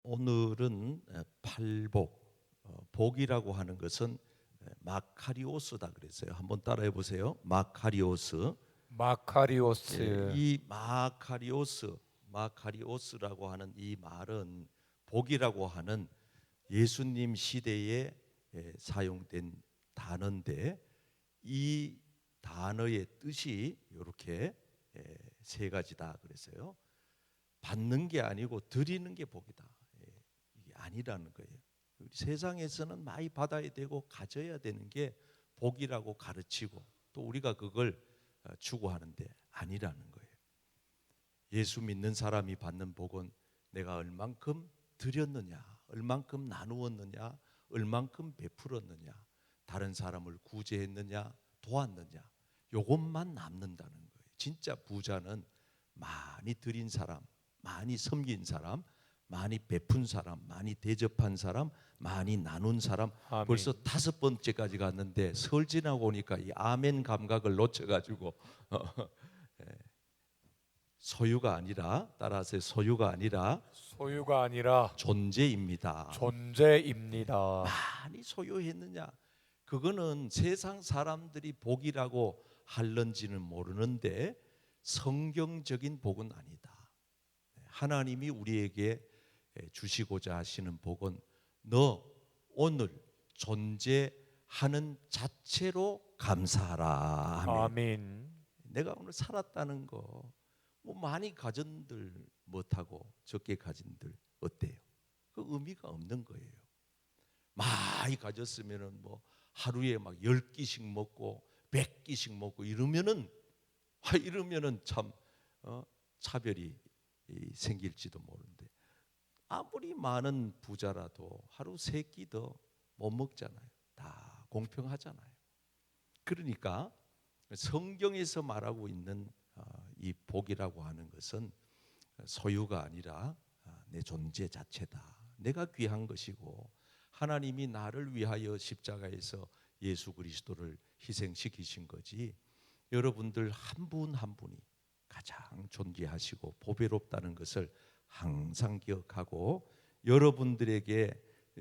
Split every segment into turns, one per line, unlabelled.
오늘은 팔복, 복이라고 하는 것은 마카리오스다 그랬어요. 한번 따라해 보세요. 마카리오스.
마카리오스.
이 마카리오스라고 하는 이 말은 복이라고 하는 예수님 시대에 사용된 단어인데, 이 단어의 뜻이 이렇게 세 가지다 그랬어요. 받는 게 아니고 드리는 게 복이다. 이게 아니라는 거예요. 세상에서는 많이 받아야 되고 가져야 되는 게 복이라고 가르치고 또 우리가 그걸 추구하는데 아니라는 거예요. 예수 믿는 사람이 받는 복은 내가 얼만큼 드렸느냐, 얼만큼 나누었느냐, 얼만큼 베풀었느냐, 다른 사람을 구제했느냐, 도왔느냐, 요것만 남는다는 거예요. 진짜 부자는 많이 드린 사람, 많이 섬긴 사람, 많이 베푼 사람, 많이 대접한 사람, 많이 나눈 사람.
아멘.
벌써 5번째까지 갔는데 설 지나고 오니까 이 아멘 감각을 놓쳐가지고 소유가 아니라, 따라서 소유가 아니라
소유가 아니라
존재입니다.
존재입니다.
많이 소유했느냐, 그거는 세상 사람들이 복이라고 할런지는 모르는데 성경적인 복은 아니다. 하나님이 우리에게 주시고자 하시는 복은 너 오늘 존재하는 자체로 감사하라. 아멘.
아멘.
내가 오늘 살았다는 거, 뭐 많이 가진들 못하고 적게 가진들 어때요? 그 의미가 없는 거예요. 많이 가졌으면은 뭐 하루에 막 10끼씩 먹고 100끼씩 먹고 이러면은 참 차별이 생길지도 모르는데, 아무리 많은 부자라도 하루 3끼 더 못 먹잖아요. 다 공평하잖아요. 그러니까 성경에서 말하고 있는 이 복이라고 하는 것은 소유가 아니라 내 존재 자체다. 내가 귀한 것이고 하나님이 나를 위하여 십자가에서 예수 그리스도를 희생시키신 거지, 여러분들 한 분 한 분이 가장 존귀하시고 보배롭다는 것을 항상 기억하고 여러분들에게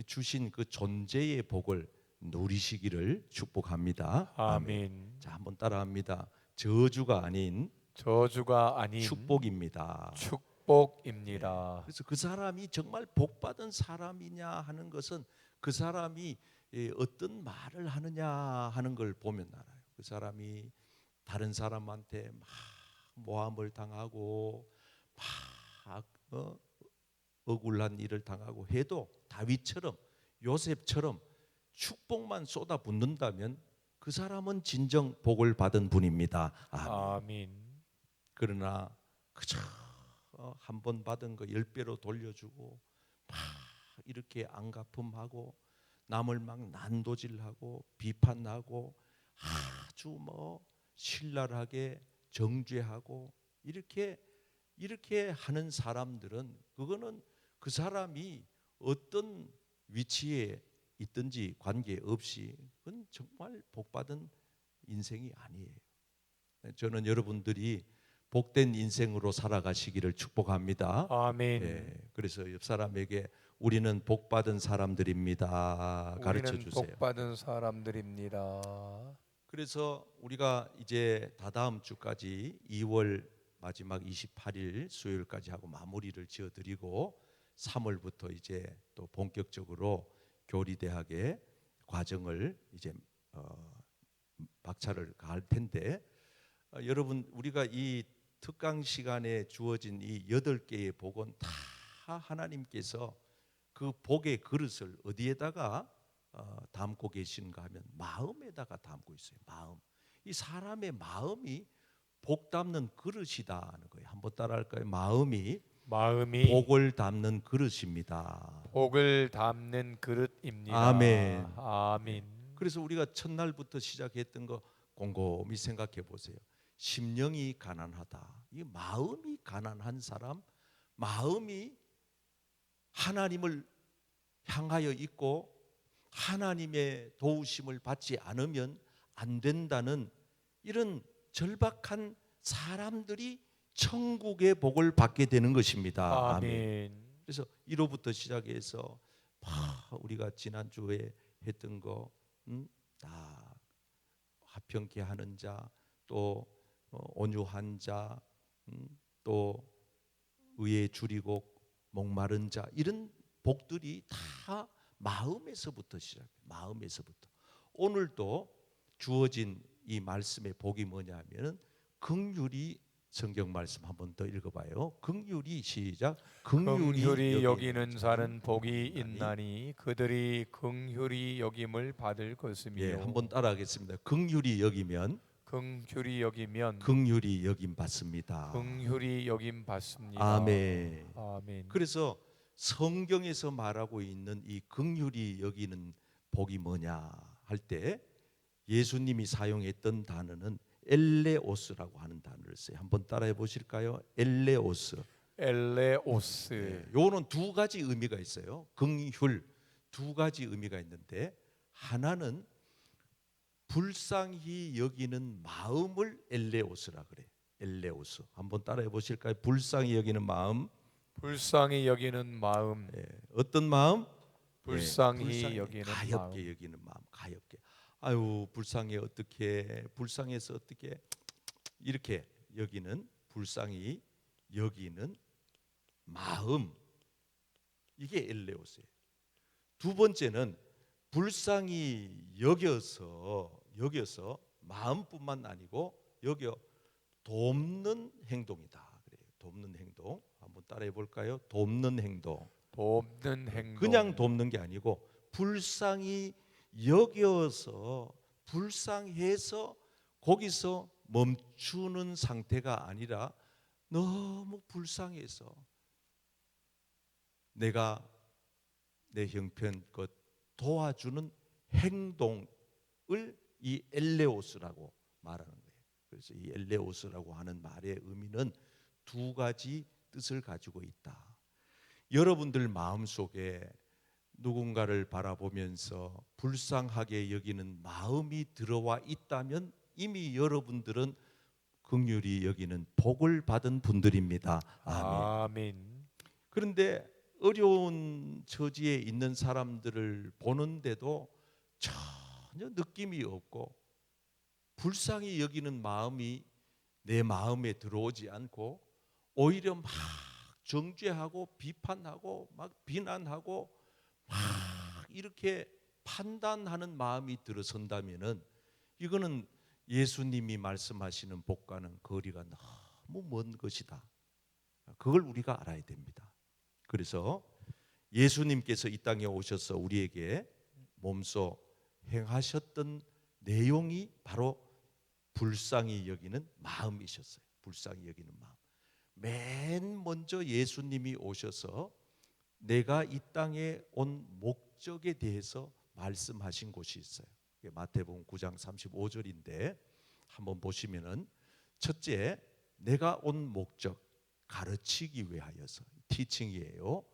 주신 그 존재의 복을 누리시기를 축복합니다.
아멘.
자, 한번 따라합니다. 저주가 아닌
저주가 아닌
축복입니다.
축복입니다.
그래서 그 사람이 정말 복받은 사람이냐 하는 것은 그 사람이 어떤 말을 하느냐 하는 걸 보면 알아요. 그 사람이 다른 사람한테 막 모함을 당하고 막 억울한 일을 당하고 해도 다윗처럼 요셉처럼 축복만 쏟아붓는다면 그 사람은 진정 복을 받은 분입니다. 아멘.
아멘.
그러나 그저 한 번 받은 거 10배로 돌려주고 막 이렇게 안갚음하고 남을 막 난도질하고 비판하고 아주 뭐 신랄하게 정죄하고 이렇게 하는 사람들은, 그거는 그 사람이 어떤 위치에 있든지 관계없이 그건 정말 복받은 인생이 아니에요. 저는 여러분들이 복된 인생으로 살아가시기를 축복합니다.
아멘.
그래서 옆 사람에게 우리는 복받은 사람들입니다 가르쳐
우리는
주세요.
복받은 사람들입니다.
그래서 우리가 이제 다다음 주까지 2월 마지막 28일 수요일까지 하고 마무리를 지어드리고 3월부터 이제 또 본격적으로 교리대학의 과정을 이제 박차를 가할 텐데, 여러분 우리가 이 특강 시간에 주어진 이 8개의 복은 다 하나님께서 그 복의 그릇을 어디에다가 담고 계신가 하면 마음에다가 담고 있어요. 마음. 이 사람의 마음이 복 담는 그릇이다 하는 거예요. 한번 따라할까요? 마음이 복을 담는 그릇입니다.
복을 담는 그릇입니다.
아멘.
아멘.
그래서 우리가 첫날부터 시작했던 거 곰곰이 생각해 보세요. 심령이 가난하다. 이 마음이 가난한 사람, 마음이 하나님을 향하여 있고 하나님의 도우심을 받지 않으면 안 된다는 이런 절박한 사람들이 천국의 복을 받게 되는 것입니다.
아멘.
그래서 1호부터 시작해서 우리가 지난주에 했던 거 다 화평케 하는 자, 또 온유한 자, 또 의에 줄이고 목마른 자, 이런 복들이 다 마음에서부터 시작해요. 마음에서부터. 오늘도 주어진 이 말씀의 복이 뭐냐면은 긍휼이, 성경 말씀 한 번 더 읽어봐요. 긍휼이, 시작.
긍휼히 여기는 자는 복이 있나니 그들이 긍휼히 여김을 받을 것이며.
예, 한번 따라하겠습니다. 긍휼히 여기면
긍휼히 여기면
긍휼히 여김 받습니다.
긍휼히 여김 받습니다.
아멘.
아멘.
그래서 성경에서 말하고 있는 이 긍휼히 여기는 복이 뭐냐 할 때 예수님이 사용했던 단어는 엘레오스라고 하는 단어를 써요. 한번 따라해 보실까요? 엘레오스.
엘레오스.
네, 요거는 두 가지 의미가 있어요. 긍휼 두 가지 의미가 있는데, 하나는 불쌍히 여기는 마음을 엘레오스라 그래. 엘레오스. 한번 따라해 보실까요? 불쌍히 여기는 마음.
불쌍히 여기는 마음.
예, 어떤 마음?
불쌍히 여기는
가엽게
마음.
여기는 마음. 가엽게. 아유, 불쌍해 어떻게, 불쌍해서 어떻게, 이렇게 여기는, 불쌍히 여기는 마음. 이게 엘레오스예요. 두 번째는 불쌍히 여겨서 마음뿐만 아니고 여겨 돕는 행동이다. 그래요. 돕는 행동. 한번 따라해 볼까요? 돕는 행동.
돕는 행동.
그냥 돕는 게 아니고 불쌍히 여겨서, 불쌍해서 거기서 멈추는 상태가 아니라 너무 불쌍해서 내가 내 형편껏 도와주는 행동을 이 엘레오스라고 말하는 거예요. 그래서 이 엘레오스라고 하는 말의 의미는 두 가지 뜻을 가지고 있다. 여러분들 마음속에 누군가를 바라보면서 불쌍하게 여기는 마음이 들어와 있다면 이미 여러분들은 긍휼히 여기는 복을 받은 분들입니다. 아멘.
아멘.
그런데 어려운 처지에 있는 사람들을 보는데도 전혀 느낌이 없고 불쌍히 여기는 마음이 내 마음에 들어오지 않고 오히려 막 정죄하고 비판하고 막 비난하고 막 이렇게 판단하는 마음이 들어선다면은 이거는 예수님이 말씀하시는 복과는 거리가 너무 먼 것이다. 그걸 우리가 알아야 됩니다. 그래서 예수님께서 이 땅에 오셔서 우리에게 몸소 행하셨던 내용이 바로 불쌍히 여기는 마음이셨어요. 불쌍히 여기는 마음. 맨 먼저 예수님이 오셔서 내가 이 땅에 온 목적에 대해서 말씀하신 곳이 있어요. 마태복음 9장 35절인데 한번 보시면은, 첫째, 내가 온 목적, 가르치기 위하여서, 티칭이에요.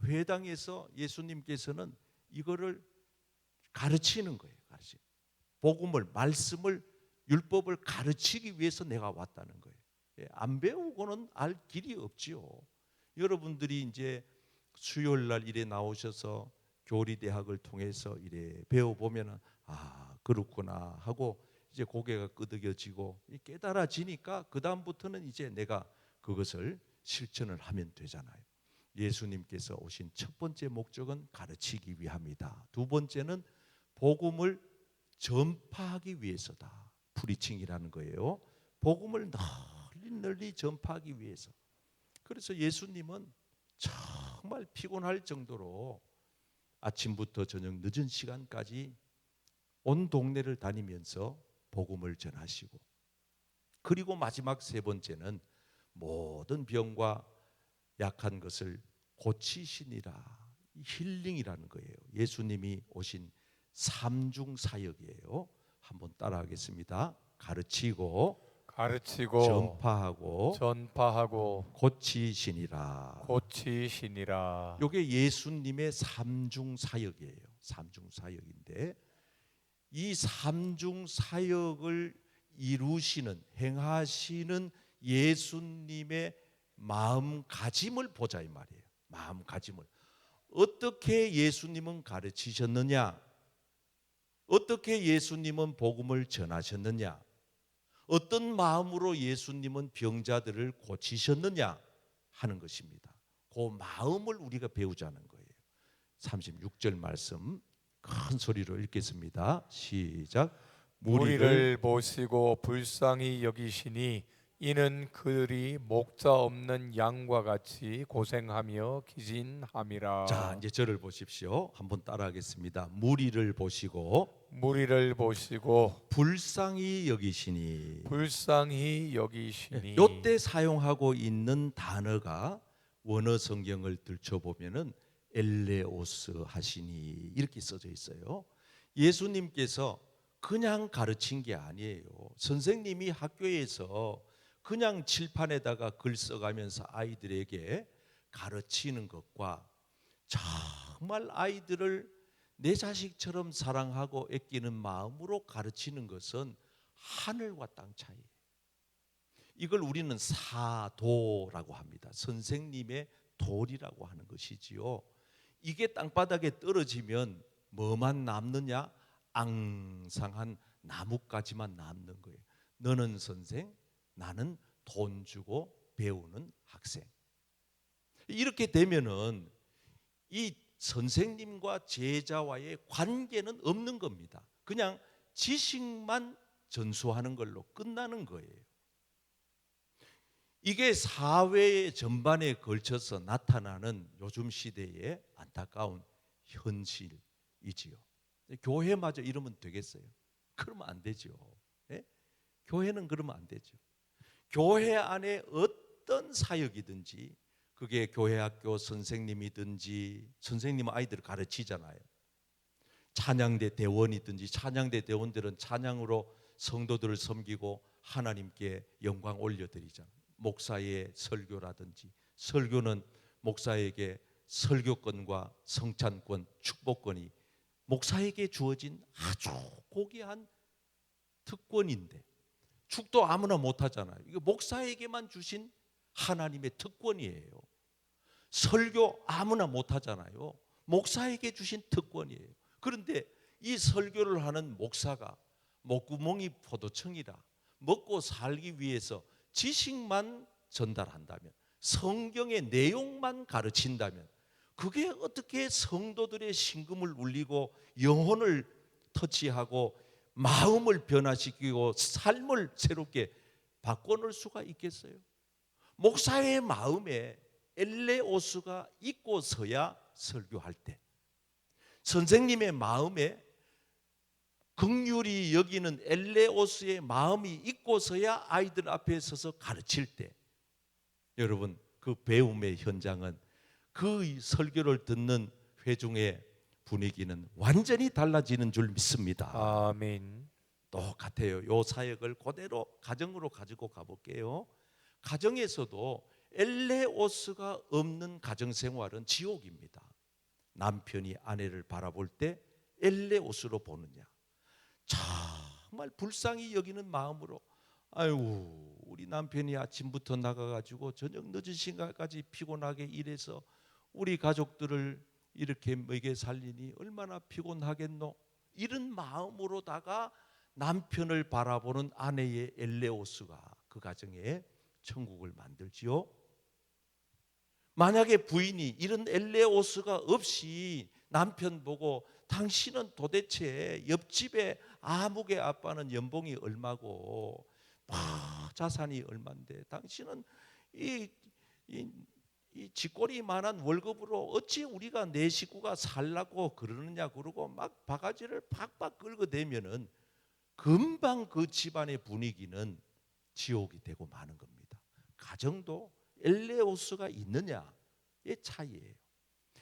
회당에서 예수님께서는 이거를 가르치는 거예요. 복음을, 말씀을, 율법을 가르치기 위해서 내가 왔다는 거예요. 안 배우고는 알 길이 없지요. 여러분들이 이제 수요일 날 일에 나오셔서 교리대학을 통해서 이래 배워보면은 그렇구나 하고 이제 고개가 끄덕여지고 깨달아지니까 그 다음부터는 이제 내가 그것을 실천을 하면 되잖아요. 예수님께서 오신 첫 번째 목적은 가르치기 위함이다. 두 번째는 복음을 전파하기 위해서다. 프리칭이라는 거예요. 복음을 널리 전파하기 위해서. 그래서 예수님은 정말 피곤할 정도로 아침부터 저녁 늦은 시간까지 온 동네를 다니면서 복음을 전하시고, 그리고 마지막 세 번째는 모든 병과 약한 것을 고치시니라. 힐링이라는 거예요. 예수님이 오신 삼중 사역이에요. 한번 따라하겠습니다. 가르치고 전파하고 고치시니라. 이게 예수님의 삼중 사역이에요. 삼중 사역인데 이 삼중 사역을 이루시는, 행하시는 예수님의 마음가짐을 보자 이 말이에요. 마음가짐을 어떻게 예수님은 가르치셨느냐, 어떻게 예수님은 복음을 전하셨느냐, 어떤 마음으로 예수님은 병자들을 고치셨느냐 하는 것입니다. 그 마음을 우리가 배우자는 거예요. 36절 말씀 큰 소리로 읽겠습니다. 시작.
무리를 보시고 불쌍히 여기시니 이는 그들이 목자 없는 양과 같이 고생하며 기진함이라.
자, 이제 저를 보십시오. 한번 따라하겠습니다. 무리를 보시고
무리를 보시고
불쌍히 여기시니.
불쌍히 여기시니.
요때 사용하고 있는 단어가 원어 성경을 들춰보면은 엘레오스 하시니 이렇게 써져 있어요. 예수님께서 그냥 가르친 게 아니에요. 선생님이 학교에서 그냥 칠판에다가 글 써가면서 아이들에게 가르치는 것과 정말 아이들을 내 자식처럼 사랑하고 아끼는 마음으로 가르치는 것은 하늘과 땅 차이예요. 이걸 우리는 사도라고 합니다. 선생님의 돌이라고 하는 것이지요. 이게 땅바닥에 떨어지면 뭐만 남느냐? 앙상한 나뭇가지만 남는 거예요. 너는 선생, 나는 돈 주고 배우는 학생. 이렇게 되면은 이 선생님과 제자와의 관계는 없는 겁니다. 그냥 지식만 전수하는 걸로 끝나는 거예요. 이게 사회 전반에 걸쳐서 나타나는 요즘 시대의 안타까운 현실이지요. 교회마저 이러면 되겠어요? 그러면 안 되죠. 예? 교회는 그러면 안 되죠. 교회 안에 어떤 사역이든지, 그게 교회학교 선생님이든지, 선생님은 아이들을 가르치잖아요. 찬양대 대원이든지, 찬양대 대원들은 찬양으로 성도들을 섬기고 하나님께 영광 올려드리잖아요. 목사의 설교라든지, 설교는 목사에게 설교권과 성찬권, 축복권이 목사에게 주어진 아주 고귀한 특권인데, 축도 아무나 못하잖아요. 이거 목사에게만 주신 하나님의 특권이에요. 설교 아무나 못하잖아요. 목사에게 주신 특권이에요. 그런데 이 설교를 하는 목사가 목구멍이 포도청이라 먹고 살기 위해서 지식만 전달한다면, 성경의 내용만 가르친다면, 그게 어떻게 성도들의 심금을 울리고 영혼을 터치하고 마음을 변화시키고 삶을 새롭게 바꿔놓을 수가 있겠어요? 목사의 마음에 엘레오스가 있고서야 설교할 때, 선생님의 마음에 긍휼히 여기는 엘레오스의 마음이 있고서야 아이들 앞에 서서 가르칠 때, 여러분 그 배움의 현장은, 그 설교를 듣는 회중의 분위기는 완전히 달라지는 줄 믿습니다.
아멘.
똑같아요. 요 사역을 그대로 가정으로 가지고 가볼게요. 가정에서도 엘레오스가 없는 가정생활은 지옥입니다. 남편이 아내를 바라볼 때 엘레오스로 보느냐, 정말 불쌍히 여기는 마음으로, 아유 우리 남편이 아침부터 나가가지고 저녁 늦은 시간까지 피곤하게 일해서 우리 가족들을 이렇게 먹여 살리니 얼마나 피곤하겠노, 이런 마음으로다가 남편을 바라보는 아내의 엘레오스가 그 가정에 천국을 만들지요. 만약에 부인이 이런 엘레오스가 없이 남편 보고, 당신은 도대체 옆집에 아무개 아빠는 연봉이 얼마고 자산이 얼만데 당신은 이 쥐꼬리만한 월급으로 어찌 우리가 내 식구가 살라고 그러느냐 그러고 막 바가지를 팍팍 긁어대면은 금방 그 집안의 분위기는 지옥이 되고 마는 겁니다. 가정도 엘레오스가 있느냐의 차이예요.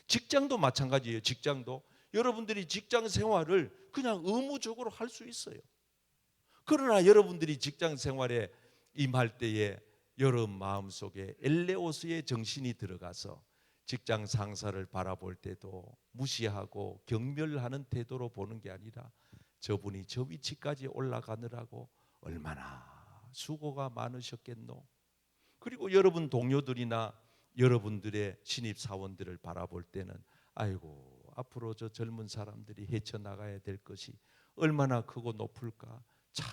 직장도 마찬가지예요. 직장도 여러분들이 직장 생활을 그냥 의무적으로 할 수 있어요. 그러나 여러분들이 직장 생활에 임할 때에 여러분 마음속에 엘레오스의 정신이 들어가서 직장 상사를 바라볼 때도 무시하고 경멸하는 태도로 보는 게 아니라, 저분이 저 위치까지 올라가느라고 얼마나 수고가 많으셨겠노. 그리고 여러분 동료들이나 여러분들의 신입 사원들을 바라볼 때는 아이고 앞으로 저 젊은 사람들이 헤쳐나가야 될 것이 얼마나 크고 높을까, 참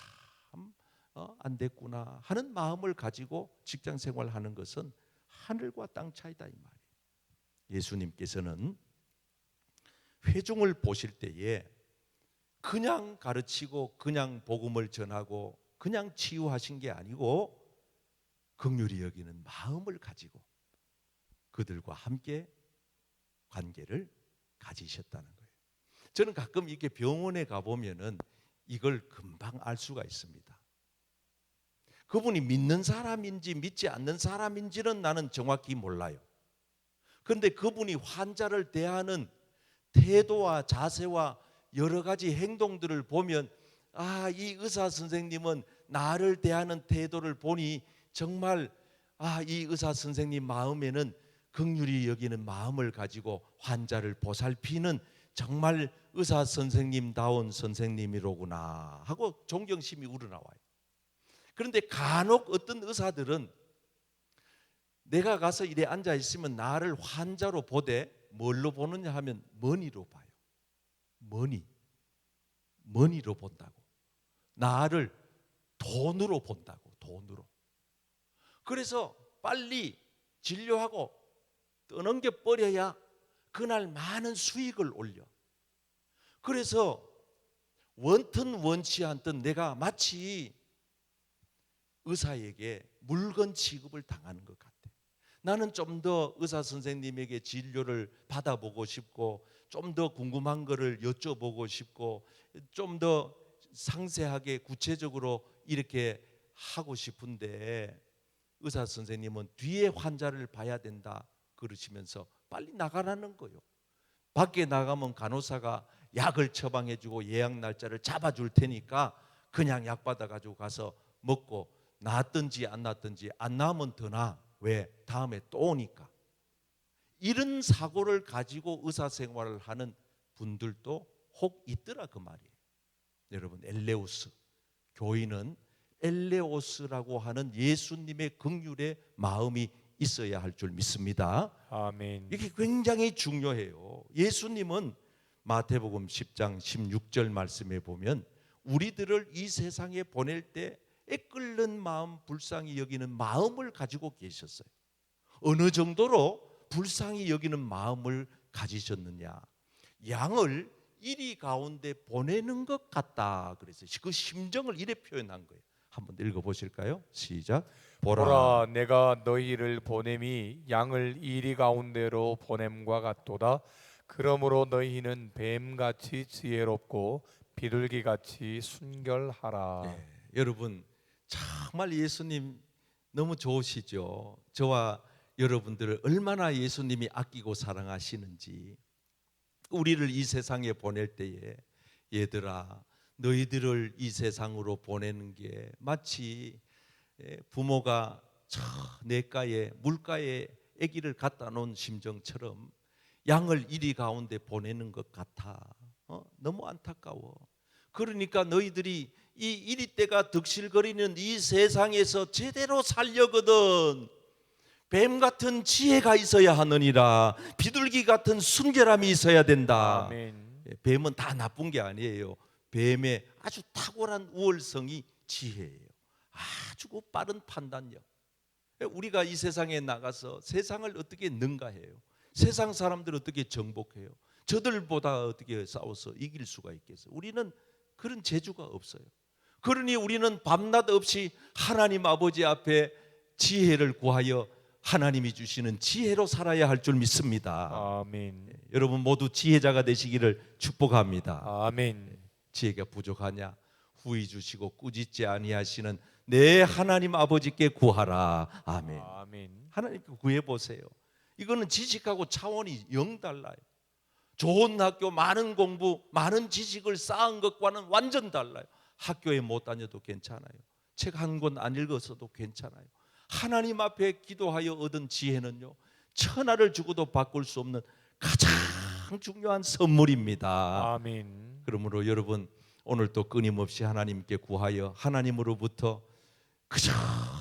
안 됐구나 하는 마음을 가지고 직장 생활하는 것은 하늘과 땅 차이다 이 말이에요. 예수님께서는 회중을 보실 때에 그냥 가르치고 그냥 복음을 전하고 그냥 치유하신 게 아니고 긍휼히 여기는 마음을 가지고 그들과 함께 관계를 가지셨다는 거예요. 저는 가끔 이렇게 병원에 가보면은 이걸 금방 알 수가 있습니다. 그분이 믿는 사람인지 믿지 않는 사람인지는 나는 정확히 몰라요. 그런데 그분이 환자를 대하는 태도와 자세와 여러 가지 행동들을 보면 이 의사 선생님은 나를 대하는 태도를 보니 정말 이 의사 선생님 마음에는 긍휼히 여기는 마음을 가지고 환자를 보살피는 정말 의사 선생님다운 선생님이로구나 하고 존경심이 우러나와요. 그런데 간혹 어떤 의사들은 내가 가서 이래 앉아 있으면 나를 환자로 보되 뭘로 보느냐 하면 머니로 봐요. 머니로 본다고. 나를 돈으로 본다고. 돈으로. 그래서 빨리 진료하고 떠넘겨 버려야 그날 많은 수익을 올려. 그래서 원튼 원치 않든 내가 마치 의사에게 물건 취급을 당하는 것 같아. 나는 좀 더 의사 선생님에게 진료를 받아보고 싶고 좀 더 궁금한 거를 여쭤보고 싶고 좀 더 상세하게 구체적으로 이렇게 하고 싶은데 의사 선생님은 뒤에 환자를 봐야 된다 그러시면서 빨리 나가라는 거요. 밖에 나가면 간호사가 약을 처방해주고 예약 날짜를 잡아줄 테니까 그냥 약 받아가지고 가서 먹고 나았든지 안 나았든지 안 나으면 더 나아. 왜? 다음에 또 오니까. 이런 사고를 가지고 의사생활을 하는 분들도 혹 있더라 그 말이에요. 여러분 엘레우스 교인은 엘레오스라고 하는 예수님의 긍휼의 마음이 있어야 할 줄 믿습니다.
아멘.
이게 굉장히 중요해요. 예수님은 마태복음 10장 16절 말씀에 보면 우리들을 이 세상에 보낼 때 애끓는 마음, 불쌍히 여기는 마음을 가지고 계셨어요. 어느 정도로 불쌍히 여기는 마음을 가지셨느냐? 양을 이리 가운데 보내는 것 같다. 그래서 그 심정을 이래 표현한 거예요. 한번 읽어보실까요? 시작.
보라 내가 너희를 보냄이 양을 이리 가운데로 보냄과 같도다. 그러므로 너희는 뱀같이 지혜롭고 비둘기같이 순결하라.
네, 여러분 정말 예수님 너무 좋으시죠. 저와 여러분들을 얼마나 예수님이 아끼고 사랑하시는지. 우리를 이 세상에 보낼 때에 얘들아 너희들을 이 세상으로 보내는 게 마치 부모가 저 냇가에 물가에 아기를 갖다 놓은 심정처럼 양을 이리 가운데 보내는 것 같아. 너무 안타까워. 그러니까 너희들이 이 이리때가 득실거리는 이 세상에서 제대로 살려거든 뱀 같은 지혜가 있어야 하느니라. 비둘기 같은 순결함이 있어야 된다.
아멘.
뱀은 다 나쁜 게 아니에요. 뱀의 아주 탁월한 우월성이 지혜예요. 아주 빠른 판단력. 우리가 이 세상에 나가서 세상을 어떻게 능가해요? 세상 사람들을 어떻게 정복해요? 저들보다 어떻게 싸워서 이길 수가 있겠어요? 우리는 그런 재주가 없어요. 그러니 우리는 밤낮 없이 하나님 아버지 앞에 지혜를 구하여 하나님이 주시는 지혜로 살아야 할 줄 믿습니다.
아멘.
여러분 모두 지혜자가 되시기를 축복합니다.
아멘.
지혜가 부족하냐? 후히 주시고 꾸짖지 아니하시는 내 하나님 아버지께 구하라. 아멘.
아멘.
하나님께 구해 보세요. 이거는 지식하고 차원이 영 달라요. 좋은 학교, 많은 공부, 많은 지식을 쌓은 것과는 완전 달라요. 학교에 못 다녀도 괜찮아요. 책 한 권 안 읽었어도 괜찮아요. 하나님 앞에 기도하여 얻은 지혜는요, 천하를 주고도 바꿀 수 없는 가장 중요한 선물입니다.
아멘.
그러므로 여러분 오늘도 끊임없이 하나님께 구하여 하나님으로부터 그저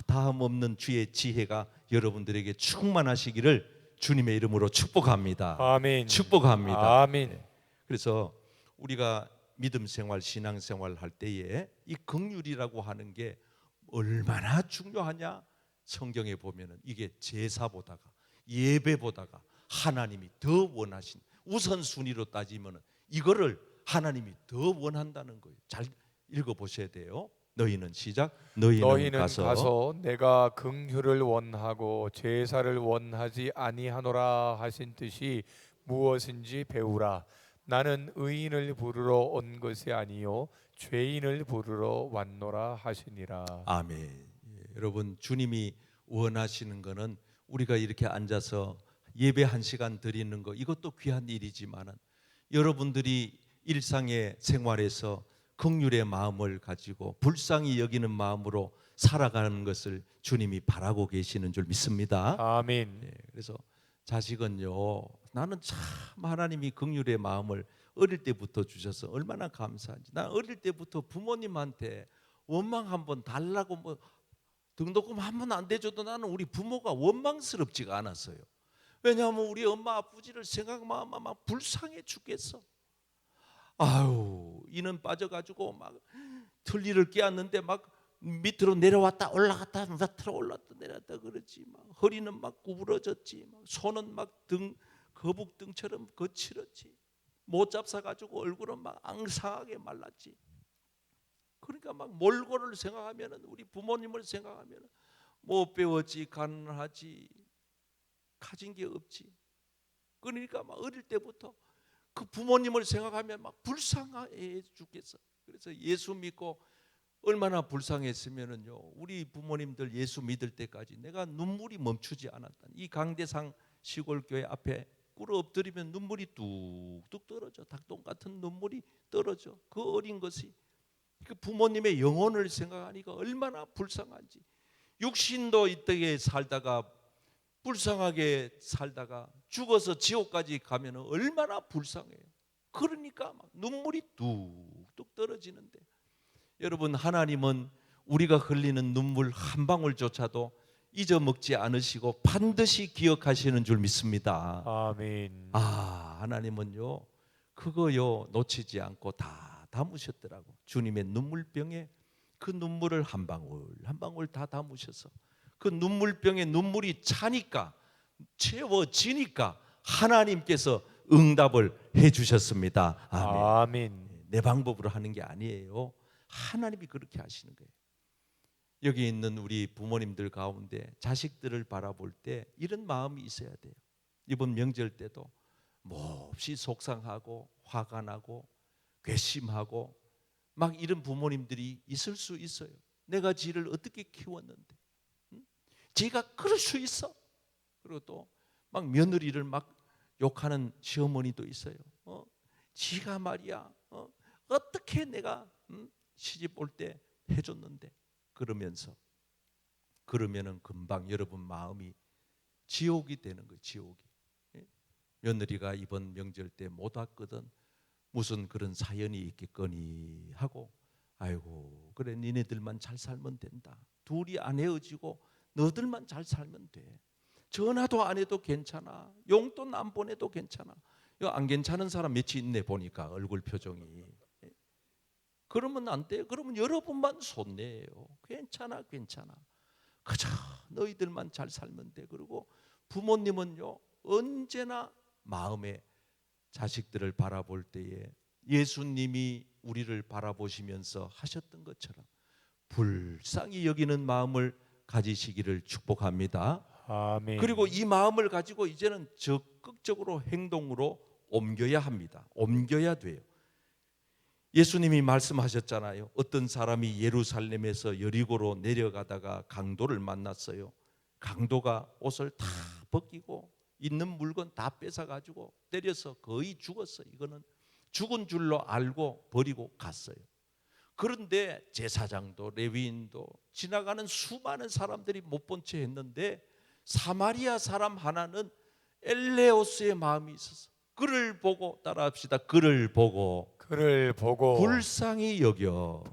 다음 없는 주의 지혜가 여러분들에게 충만하시기를 주님의 이름으로 축복합니다.
아멘.
축복합니다.
아멘.
그래서 우리가 믿음 생활, 신앙 생활 할 때에 이 긍휼이라고 하는 게 얼마나 중요하냐? 성경에 보면은 이게 제사보다가 예배보다가 하나님이 더 원하신 우선순위로 따지면은 이거를 하나님이 더 원한다는 거예요. 잘 읽어 보셔야 돼요. 너희는 시작. 너희는 가서
내가 긍휼을 원하고 제사를 원하지 아니하노라 하신 뜻이 무엇인지 배우라. 나는 의인을 부르러 온 것이 아니요 죄인을 부르러 왔노라 하시니라.
아멘. 예, 여러분 주님이 원하시는 거는 우리가 이렇게 앉아서 예배 1시간 드리는 거 이것도 귀한 일이지만은 여러분들이 일상의 생활에서 긍휼의 마음을 가지고 불쌍히 여기는 마음으로 살아가는 것을 주님이 바라고 계시는 줄 믿습니다.
아멘.
예, 그래서 자식은요, 나는 참 하나님이 긍휼의 마음을 어릴 때부터 주셔서 얼마나 감사한지. 난 어릴 때부터 부모님한테 원망 한번 달라고 뭐 등록금 한 번 안 대줘도 나는 우리 부모가 원망스럽지가 않았어요. 왜냐하면 우리 엄마 아버지를 생각하면 막 불쌍해 죽겠어. 아유, 이는 빠져가지고 막 틀니를 깨었는데 막 밑으로 내려왔다 올라갔다 밑으로 올랐다 내려왔다 그러지. 막 허리는 막 구부러졌지. 막 손은 막 거북등처럼 거칠었지. 못 잡사가지고 얼굴은 막 앙상하게 말랐지. 그러니까 막 몰골을 생각하면은 우리 부모님을 생각하면은 못 배웠지, 가난하지, 가진 게 없지. 그러니까 막 어릴 때부터 그 부모님을 생각하면 막 불쌍해 죽겠어. 그래서 예수 믿고 얼마나 불쌍했으면은요. 우리 부모님들 예수 믿을 때까지 내가 눈물이 멈추지 않았다. 이 강대상 시골교회 앞에 꿇어 엎드리면 눈물이 뚝뚝 떨어져. 닭똥 같은 눈물이 떨어져. 그 어린 것이 그 부모님의 영혼을 생각하니까 얼마나 불쌍한지. 육신도 이 땅에 살다가 불쌍하게 살다가 죽어서 지옥까지 가면 얼마나 불쌍해요. 그러니까 막 눈물이 뚝뚝 떨어지는데, 여러분 하나님은 우리가 흘리는 눈물 한 방울조차도 잊어먹지 않으시고 반드시 기억하시는 줄 믿습니다.
아멘.
하나님은요 그거요 놓치지 않고 다 담으셨더라고. 주님의 눈물병에 그 눈물을 한 방울 한 방울 다 담으셔서 그 눈물병에 눈물이 차니까 채워지니까 하나님께서 응답을 해주셨습니다. 아멘.
아멘.
내 방법으로 하는 게 아니에요. 하나님이 그렇게 하시는 거예요. 여기 있는 우리 부모님들 가운데 자식들을 바라볼 때 이런 마음이 있어야 돼요. 이번 명절 때도 몹시 속상하고 화가 나고 괘씸하고 막 이런 부모님들이 있을 수 있어요. 내가 지를 어떻게 키웠는데 지가 그럴 수 있어. 그리고 또 막 며느리를 막 욕하는 시어머니도 있어요. 지가 말이야 어떻게 내가 시집 올 때 해줬는데. 그러면은 금방 여러분 마음이 지옥이 되는 거예요. 지옥이. 며느리가 이번 명절 때 못 왔거든. 무슨 그런 사연이 있겠거니 하고, 아이고 그래 니네들만 잘 살면 된다. 둘이 안 헤어지고 너들만 잘 살면 돼. 전화도 안 해도 괜찮아. 용돈 안 보내도 괜찮아. 이거 안 괜찮은 사람 며칠 있네 보니까 얼굴 표정이. 그러면 안 돼. 그러면 여러분만 손내요. 괜찮아. 그저 너희들만 잘 살면 돼. 그리고 부모님은요 언제나 마음에 자식들을 바라볼 때에 예수님이 우리를 바라보시면서 하셨던 것처럼 불쌍히 여기는 마음을 가지시기를 축복합니다.
아멘.
그리고 이 마음을 가지고 이제는 적극적으로 행동으로 옮겨야 합니다. 옮겨야 돼요. 예수님이 말씀하셨잖아요. 어떤 사람이 예루살렘에서 여리고로 내려가다가 강도를 만났어요. 강도가 옷을 다 벗기고 있는 물건 다 뺏어가지고 때려서 거의 죽었어요. 이거는 죽은 줄로 알고 버리고 갔어요. 그런데 제사장도 레위인도 지나가는 수많은 사람들이 못 본 채 했는데 사마리아 사람 하나는 엘레오스의 마음이 있었어. 그를 보고 따라합시다. 그를 보고
불쌍히 여겨.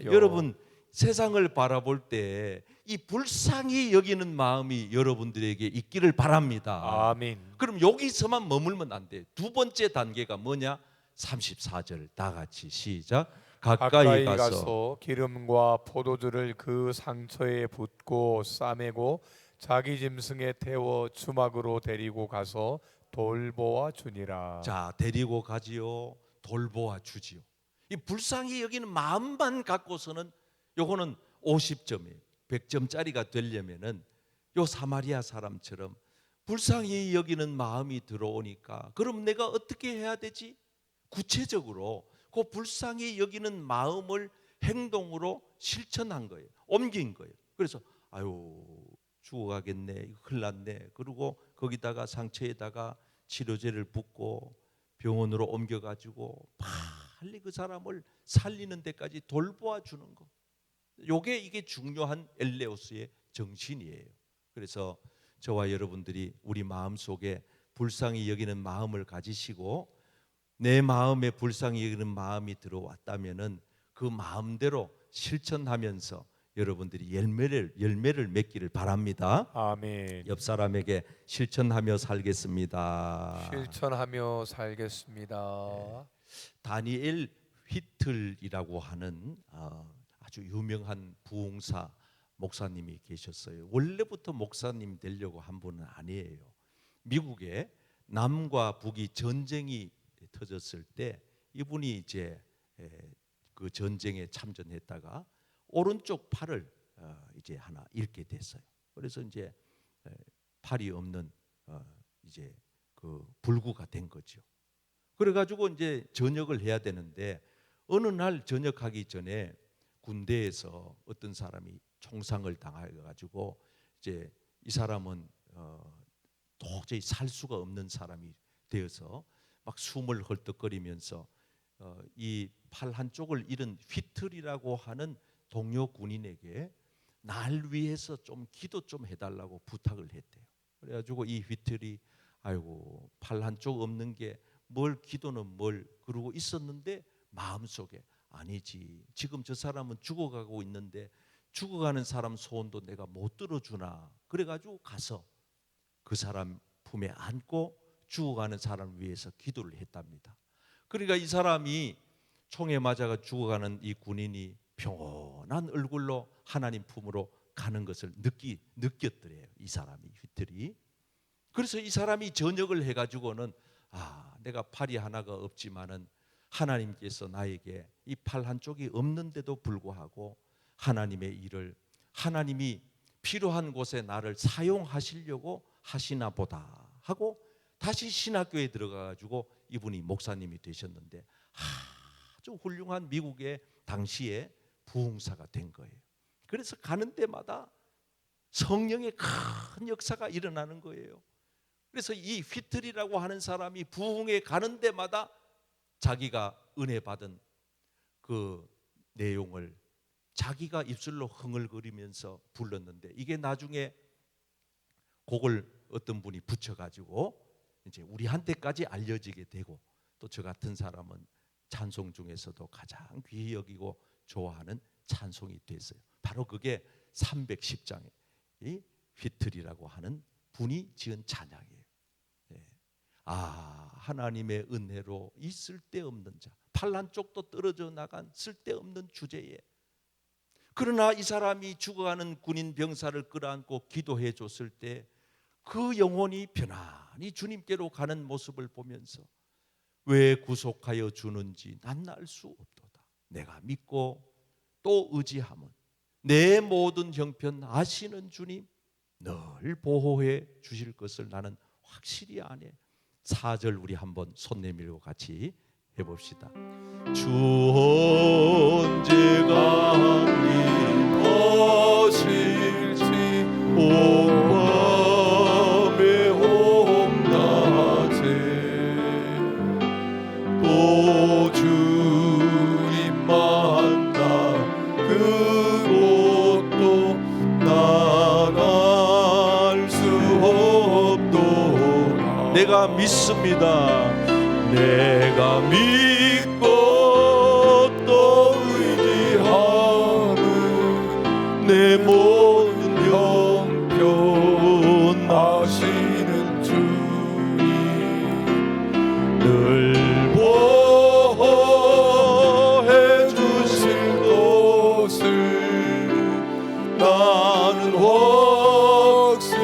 여러분 세상을 바라볼 때 이 불쌍히 여기는 마음이 여러분들에게 있기를 바랍니다.
아멘.
그럼 여기서만 머물면 안 돼. 두 번째 단계가 뭐냐? 34절 다 같이 시작. 가까이 가서
기름과 포도주를 그 상처에 붓고 싸매고 자기 짐승에 태워 주막으로 데리고 가서 돌보아 주니라.
자, 데리고 가지요. 돌보아 주지요. 이 불쌍히 여기는 마음만 갖고서는 요거는 50점이에요. 100점짜리가 되려면은 요 사마리아 사람처럼 불쌍히 여기는 마음이 들어오니까 그럼 내가 어떻게 해야 되지? 구체적으로 그 불쌍히 여기는 마음을 행동으로 실천한 거예요. 옮긴 거예요. 그래서 아유 죽어가겠네, 이거 큰일 났네. 그리고 거기다가 상처에다가 치료제를 붓고 병원으로 옮겨가지고 빨리 그 사람을 살리는 데까지 돌보아 주는 거. 이게 중요한 엘레오스의 정신이에요. 그래서 저와 여러분들이 우리 마음속에 불쌍히 여기는 마음을 가지시고 내 마음에 불쌍히 여기는 마음이 들어왔다면은 그 마음대로 실천하면서 여러분들이 열매를 맺기를 바랍니다.
아멘.
옆 사람에게 실천하며 살겠습니다.
실천하며 살겠습니다.
다니엘 휘틀이라고 하는 아주 유명한 부흥사 목사님이 계셨어요. 원래부터 목사님 되려고 한 분은 아니에요. 미국에 남과 북이 전쟁이 터졌을 때 이분이 이제 그 전쟁에 참전했다가 오른쪽 팔을 이제 하나 잃게 됐어요. 그래서 이제 팔이 없는 이제 그 불구가 된 거죠. 그래가지고 이제 전역을 해야 되는데 어느 날 전역하기 전에 군대에서 어떤 사람이 총상을 당해가지고 이제 이 사람은 도저히 살 수가 없는 사람이 되어서 막 숨을 헐떡거리면서 이 팔 한쪽을 잃은 휘틀이라고 하는 동료 군인에게 날 위해서 좀 기도 좀 해달라고 부탁을 했대요. 그래가지고 이 휘틀이 아이고 팔 한쪽 없는 게 뭘 기도는 뭘 그러고 있었는데 마음속에 아니지, 지금 저 사람은 죽어가고 있는데 죽어가는 사람 소원도 내가 못 들어주나. 그래가지고 가서 그 사람 품에 안고 죽어가는 사람을 위해서 기도를 했답니다. 그러니까 이 사람이 총에 맞아가 죽어가는 이 군인이 평온한 얼굴로 하나님 품으로 가는 것을 느꼈더래요. 이 사람이 휘틀이. 그래서 이 사람이 전역을 해가지고는 내가 팔이 하나가 없지만은 하나님께서 나에게 이 팔 한쪽이 없는데도 불구하고 하나님의 일을 하나님이 필요한 곳에 나를 사용하시려고 하시나 보다 하고 다시 신학교에 들어가가지고 이분이 목사님이 되셨는데 아주 훌륭한 미국의 당시에 부흥사가 된 거예요. 그래서 가는 데마다 성령의 큰 역사가 일어나는 거예요. 그래서 이 휘틀이라고 하는 사람이 부흥에 가는 데마다 자기가 은혜 받은 그 내용을 자기가 입술로 흥얼거리면서 불렀는데 이게 나중에 곡을 어떤 분이 붙여가지고 이제 우리한테까지 알려지게 되고 또 저 같은 사람은 찬송 중에서도 가장 귀히 여기고 좋아하는 찬송이 됐어요. 바로 그게 310장의 이 휘틀이라고 하는 분이 지은 찬양이에요. 하나님의 은혜로 이 쓸데없는 자, 팔 한쪽도 떨어져 나간 쓸데없는 주제에 그러나 이 사람이 죽어가는 군인 병사를 끌어안고 기도해 줬을 때 그 영혼이 편안히 주님께로 가는 모습을 보면서 왜 구속하여 주는지 난 알 수 없도다. 내가 믿고 또 의지함은 내 모든 형편 아시는 주님 늘 보호해 주실 것을 나는 확실히 아네. 4절 우리 한번 손 내밀고 같이 해봅시다. 주 언제가 하실지 온 밤에 온낮에 또 주님 만나 그곳도 난 알 수 없도다. 내가 믿습니다. 내가 믿고 또 의지하는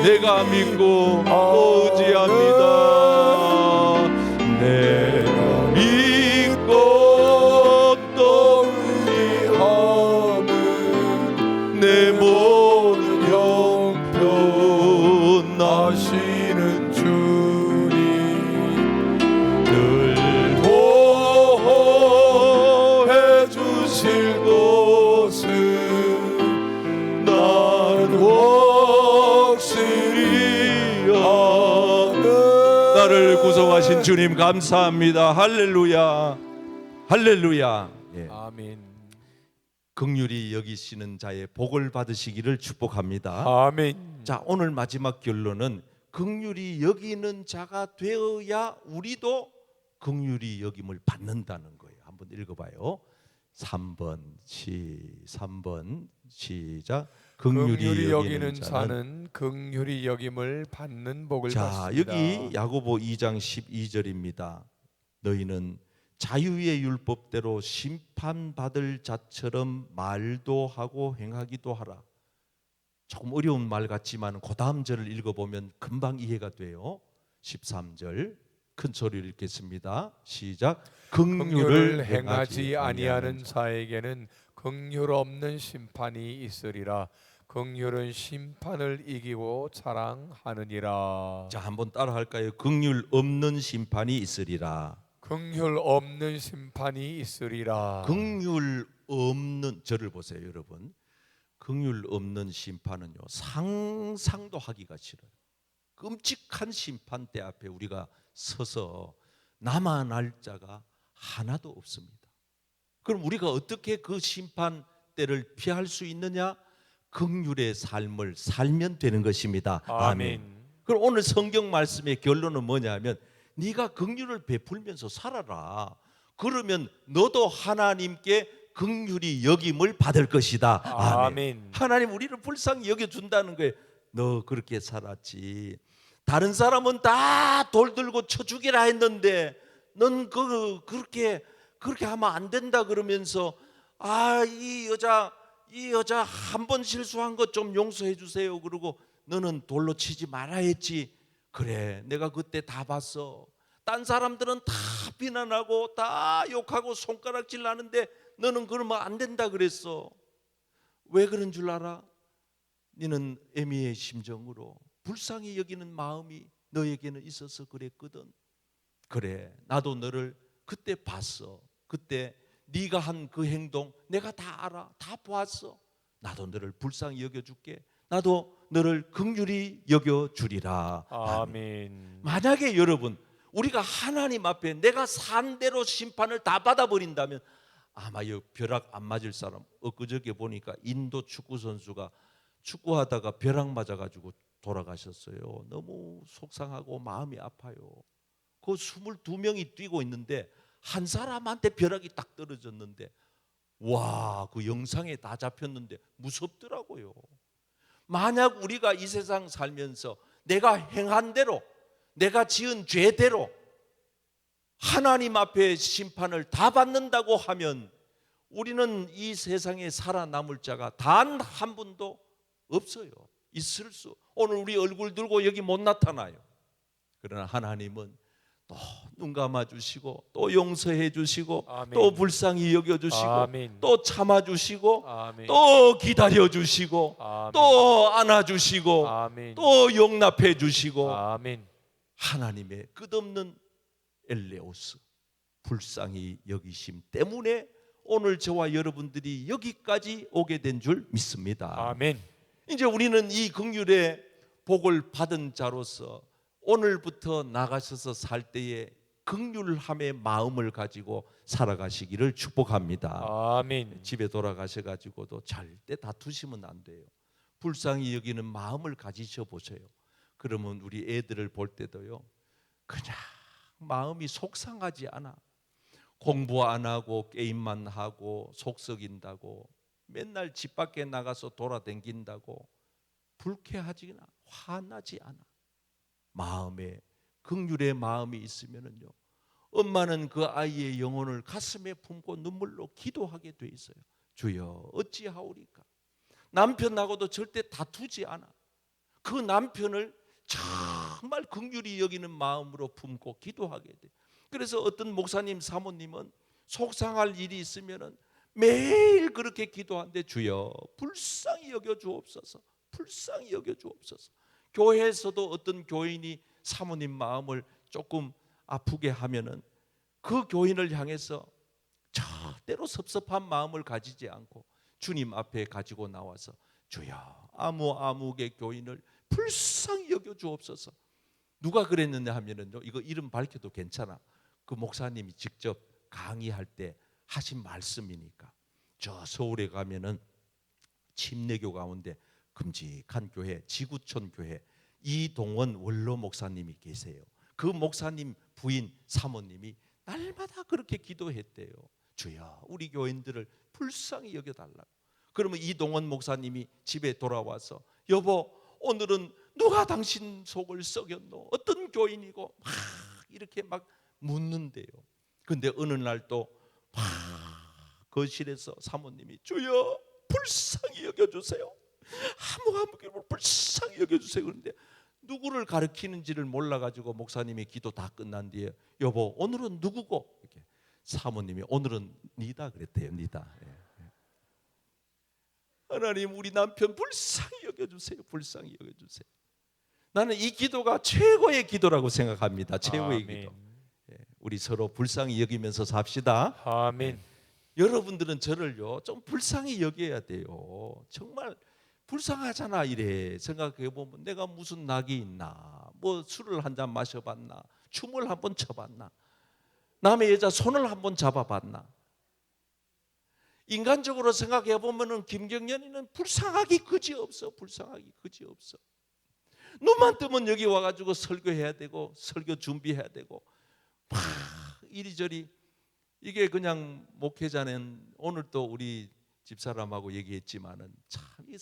내가 믿고 의지합니다. 내가 믿고 또 의지하는 내 모든 형편
아시는 주님
늘 보호해 주실 것은 나는 확실히 아네. 나를 구속하신 주님 감사합니다. 할렐루야, 할렐루야. 예.
아멘.
긍휼히 여기시는 자의 복을 받으시기를 축복합니다.
아멘.
자, 오늘 마지막 결론은 긍휼히 여기는 자가 되어야 우리도 긍휼히 여김을 받는다는 거예요. 한번 읽어봐요. 3번 시작.
긍휼히 여기는 자는 긍휼히 여김을 받는 복을
자,
받습니다.
여기 야고보 2장 12절입니다. 너희는 자유의 율법대로 심판받을 자처럼 말도 하고 행하기도 하라. 조금 어려운 말 같지만 그 다음 절을 읽어보면 금방 이해가 돼요. 13절 큰 소리를 읽겠습니다. 시작.
긍휼을 행하지 아니하는 자에게는 긍휼 없는 심판이 있으리라. 긍휼은 심판을 이기고 자랑하느니라.
자, 한번 따라 할까요? 긍휼 없는 심판이 있으리라.
긍휼 없는 심판이 있으리라.
긍휼 없는, 저를 보세요 여러분. 긍휼 없는 심판은요, 상상도 하기가 싫어요. 끔찍한 심판대 앞에 우리가 서서 남아날 자가 하나도 없습니다. 그럼 우리가 어떻게 그 심판대를 피할 수 있느냐? 긍휼의 삶을 살면 되는 것입니다.
아멘.
그럼 오늘 성경 말씀의 결론은 뭐냐면, 네가 긍휼을 베풀면서 살아라. 그러면 너도 하나님께 긍휼히 여김을 받을 것이다.
아멘.
하나님 우리를 불쌍히 여겨준다는 거예요. 너 그렇게 살았지. 다른 사람은 다 돌 들고 쳐 죽이라 했는데 넌 그렇게 하면 안 된다 그러면서, 이 여자 한 번 실수한 것 좀 용서해 주세요. 그러고 너는 돌로 치지 말아 했지. 그래, 내가 그때 다 봤어. 딴 사람들은 다 비난하고 다 욕하고 손가락질 나는데 너는 그러면 안 된다 그랬어. 왜 그런 줄 알아? 너는 애미의 심정으로 불쌍히 여기는 마음이 너에게는 있어서 그랬거든. 그래, 나도 너를 그때 봤어. 그때 네가 한 그 행동 내가 다 알아. 다 보았어. 나도 너를 불쌍히 여겨줄게. 나도 너를 긍휼히 여겨주리라.
아멘.
만약에 여러분 우리가 하나님 앞에 내가 산 대로 심판을 다 받아버린다면 아마 이 벼락 안 맞을 사람, 엊그저께 보니까 인도 축구 선수가 축구하다가 벼락 맞아가지고 돌아가셨어요. 너무 속상하고 마음이 아파요. 그 22명이 뛰고 있는데 한 사람한테 벼락이 딱 떨어졌는데, 와, 그 영상에 다 잡혔는데 무섭더라고요. 만약 우리가 이 세상 살면서 내가 행한 대로, 내가 지은 죄대로 하나님 앞에 심판을 다 받는다고 하면 우리는 이 세상에 살아남을 자가 단 한 분도 없어요. 있을 수. 오늘 우리 얼굴 들고 여기 못 나타나요. 그러나 하나님은 또 눈 감아 주시고 또 용서해 주시고
아멘.
또 불쌍히 여겨 주시고
아멘.
또 참아 주시고
아멘.
또 기다려 주시고
아멘.
또 안아 주시고
아멘.
또 용납해 주시고,
아멘.
하나님의 끝없는 엘레오스, 불쌍히 여기심 때문에 오늘 저와 여러분들이 여기까지 오게 된 줄 믿습니다.
아멘.
이제 우리는 이 긍휼의 복을 받은 자로서 오늘부터 나가셔서 살 때에 긍휼함의 마음을 가지고 살아가시기를 축복합니다.
아멘.
집에 돌아가셔가지고도 절대 다투시면 안 돼요. 불쌍히 여기는 마음을 가지셔 보세요. 그러면 우리 애들을 볼 때도요, 그냥 마음이 속상하지 않아. 공부 안 하고 게임만 하고 속 썩인다고 맨날 집 밖에 나가서 돌아다닌다고 불쾌하지 않아. 화나지 않아. 마음에 긍휼의 마음이 있으면은요, 엄마는 그 아이의 영혼을 가슴에 품고 눈물로 기도하게 돼 있어요. 주여 어찌하오리까. 남편하고도 절대 다투지 않아. 그 남편을 정말 긍휼히 여기는 마음으로 품고 기도하게 돼. 그래서 어떤 목사님 사모님은 속상할 일이 있으면은 매일 그렇게 기도한대. 주여 불쌍히 여겨 주옵소서. 불쌍히 여겨 주옵소서. 교회에서도 어떤 교인이 사모님 마음을 조금 아프게 하면은 그 교인을 향해서 절대로 섭섭한 마음을 가지지 않고 주님 앞에 가지고 나와서 주여 아무개 교인을 불쌍히 여겨 주옵소서. 누가 그랬느냐 하면은요, 이거 이름 밝혀도 괜찮아. 그 목사님이 직접 강의할 때 하신 말씀이니까. 저 서울에 가면은 침례교 가운데 큼직한 교회, 지구촌 교회 이동원 원로 목사님이 계세요. 그 목사님 부인 사모님이 날마다 그렇게 기도했대요. 주여 우리 교인들을 불쌍히 여겨달라고. 그러면 이동원 목사님이 집에 돌아와서 여보 오늘은 누가 당신 속을 썩였노? 어떤 교인이고? 막 이렇게 막 묻는데요. 근데 어느 날 또 거실에서 사모님이 주여 불쌍히 여겨주세요. 아무개를 불쌍히 여겨주세요. 그런데 누구를 가르치는지를 몰라가지고 목사님이 기도 다 끝난 뒤에 여보 오늘은 누구고? 이렇게 사모님이 오늘은 니다 그랬대요. 니다. 하나님 우리 남편 불쌍히 여겨주세요. 불쌍히 여겨주세요. 나는 이 기도가 최고의 기도라고 생각합니다. 최고의
아멘.
기도. 우리 서로 불쌍히 여기면서 삽시다.
아멘.
여러분들은 저를요 좀 불쌍히 여겨야 돼요. 정말 불쌍하잖아. 이래 생각해 보면 내가 무슨 낙이 있나, 뭐 술을 한 잔 마셔봤나, 춤을 한번 춰봤나, 남의 여자 손을 한번 잡아봤나. 인간적으로 생각해 보면은 김경련이는 불쌍하기 그지없어. 불쌍하기 그지없어. 눈만 뜨면 여기 와가지고 설교해야 되고 설교 준비해야 되고 막 이리저리. 이게 그냥 목회자는 오늘 또 우리 집사람하고 얘기했지만은 참 이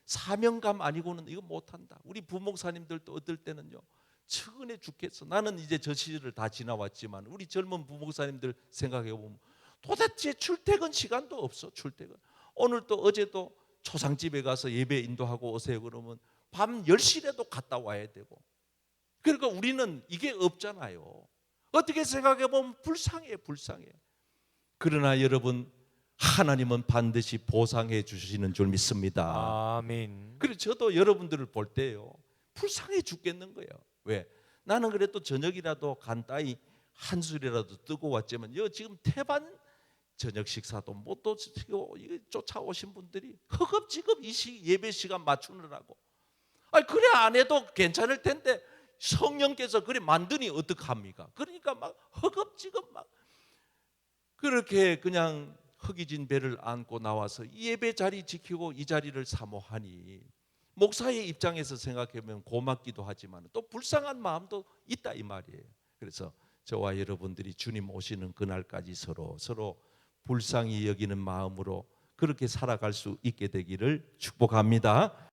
사명감 아니고는 이거 못한다. 우리 부목사님들도 어떨 때는요 측은해 죽겠어. 나는 이제 저 시절을 다 지나왔지만 우리 젊은 부목사님들 생각해 보면 도대체 출퇴근 시간도 없어. 출퇴근. 오늘 또 어제도 초상집에 가서 예배 인도하고 오세요 그러면 밤 10시라도 갔다 와야 되고. 그러니까 우리는 이게 없잖아요. 어떻게 생각해 보면 불쌍해. 그러나 여러분 하나님은 반드시 보상해 주시는 줄 믿습니다.
아멘.
그래서 저도 여러분들을 볼 때요 불쌍해 죽겠는 거예요. 왜? 나는 그래도 저녁이라도 간단히 한 술이라도 뜨고 왔지만 지금 태반 저녁 식사도 못 드시고 쫓아오신 분들이 허겁지겁 이 예배 시간 맞추느라고. 아니 그래 안 해도 괜찮을 텐데 성령께서 그래 만드니 어떡합니까? 그러니까 막 허겁지겁 막 그렇게 그냥 허기진 배를 안고 나와서 이 예배 자리 지키고 이 자리를 사모하니 목사의 입장에서 생각하면 고맙기도 하지만 또 불쌍한 마음도 있다 이 말이에요. 그래서 저와 여러분들이 주님 오시는 그날까지 서로 불쌍히 여기는 마음으로 그렇게 살아갈 수 있게 되기를 축복합니다.